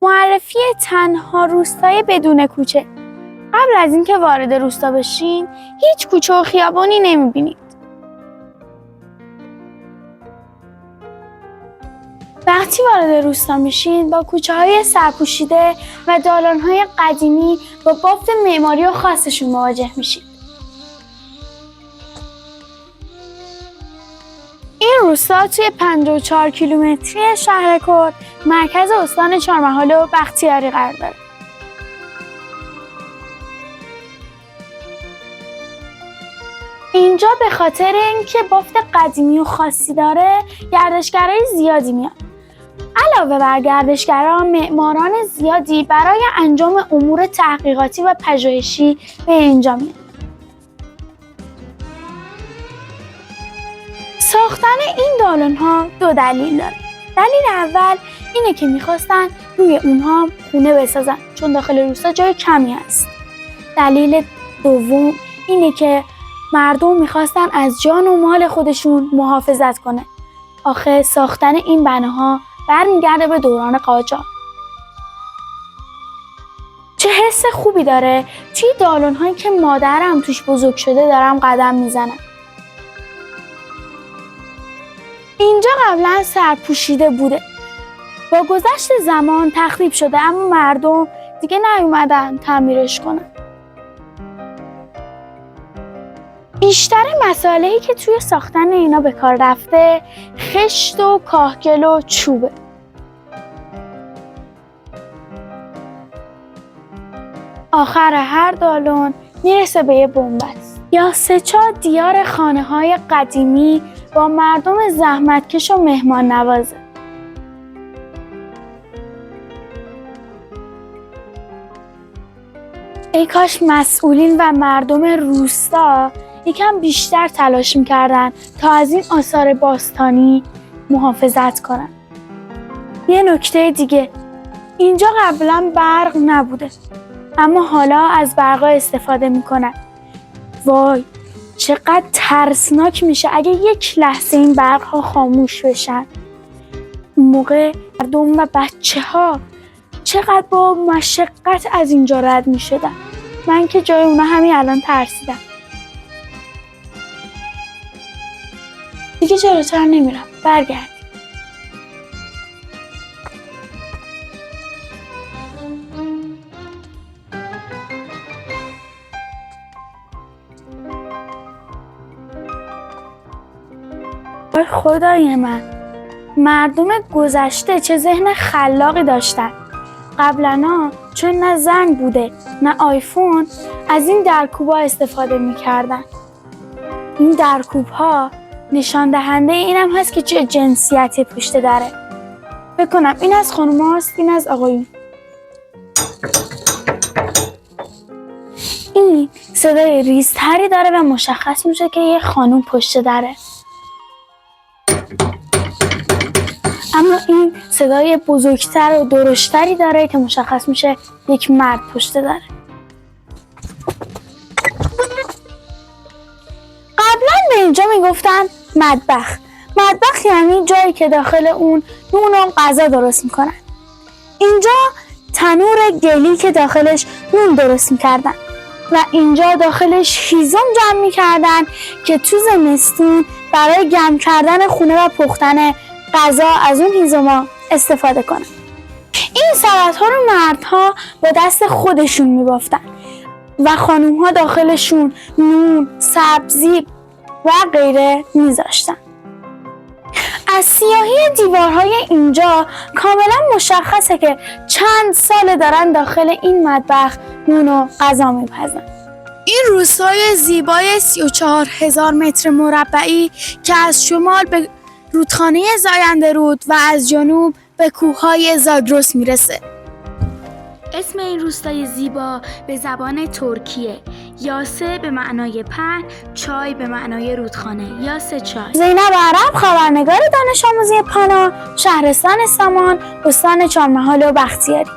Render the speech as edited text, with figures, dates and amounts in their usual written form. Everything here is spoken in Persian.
معرفی تنها روستای بدون کوچه. قبل از اینکه وارد روستا بشین هیچ کوچه و خیابانی نمیبینید. وقتی وارد روستا میشین با کوچه‌های سرپوشیده و دالان‌های قدیمی با بافت معماری و خاصشون مواجه میشید. این روستا توی 54 کیلومتری شهر کرد مرکز استان چهارمحال و بختیاری قرار داره. اینجا به خاطر اینکه بافت قدیمی و خاصی داره گردشگرای زیادی میان. علاوه بر گردشگرها، معماران زیادی برای انجام امور تحقیقاتی و پژوهشی به اینجا میان. ساختن این دالان‌ها دو دلیل داره. دلیل اول اینه که میخواستن روی اونها خونه بسازن چون داخل روستا جای کمی هست. دلیل دوم اینه که مردم میخواستن از جان و مال خودشون محافظت کنه. آخه ساختن این بناها برمیگرده به دوران قاجار. چه حس خوبی داره توی دالان‌هایی که مادرم توش بزرگ شده دارم قدم میزنم. اینجا قبلا سرپوشیده بوده. با گذشت زمان تخریب شده اما مردم دیگه نیومدن تعمیرش کنن. بیشتر مسائلی که توی ساختن اینا به کار رفته خشت و کاهگل و چوبه. آخر هر دالان میرسه به یه بنبست یا 3-4 دیار خانه‌های قدیمی با مردم زحمتکش و مهمان نوازه. ای کاش مسئولین و مردم روستا یکم بیشتر تلاش میکردن تا از این آثار باستانی محافظت کنن. یه نکته دیگه، اینجا قبلا برق نبوده اما حالا از برقا استفاده میکنن. وای چقدر ترسناک میشه اگه یک لحظه این برقها خاموش بشن. اون موقع مردم و بچه ها چقدر با مشقت از اینجا رد میشدن. من که جای اونا همین الان ترسیدم. دیگه جلوتر نمیرم، برگرد. وای خدای من، مردم گذشته چه ذهن خلاقی داشتن. قبلا چون نه زنگ بوده نه آیفون از این درکوب‌ها استفاده می‌کردن. این درکوب‌ها نشان دهنده اینم هست که چه جنسیتی پشت داره. فکر کنم این از خانوماست، این از آقایون. این صدای ریزتری داره و مشخص میشه که یه خانوم پشت داره. اما این صدای بزرگتر و درشتری داره که مشخص میشه یک مرد پشت داره. قبلا به اینجا میگفتن مطبخ. مطبخ یعنی جایی که داخل اون نون و غذا درست میکنن. اینجا تنور گلی که داخلش نون درست میکردن و اینجا داخلش هیزم جمع میکردن که تو زمستون برای گرم کردن خونه و پختن غذا از اون هیزما استفاده کنن. این سبدها رو مردها با دست خودشون میبافتن و خانومها داخلشون نون، سبزی و غیره میذاشتن. از سیاهی دیوارهای اینجا کاملا مشخصه که چند سال دارن داخل این مطبخ نون و غذا میپزن. این روستای زیبای 34,000 متر مربعی که از شمال به رودخانه زاینده رود و از جنوب به کوههای زاگرس میرسه. اسم این روستای زیبا به زبان ترکیه. یاسه به معنای پهن، چای به معنای رودخانه. یاسه چای. زینب عرب، خبرنگار دانش آموزی پناه، شهرستان سامان، استان چهارمحال و بختیاری.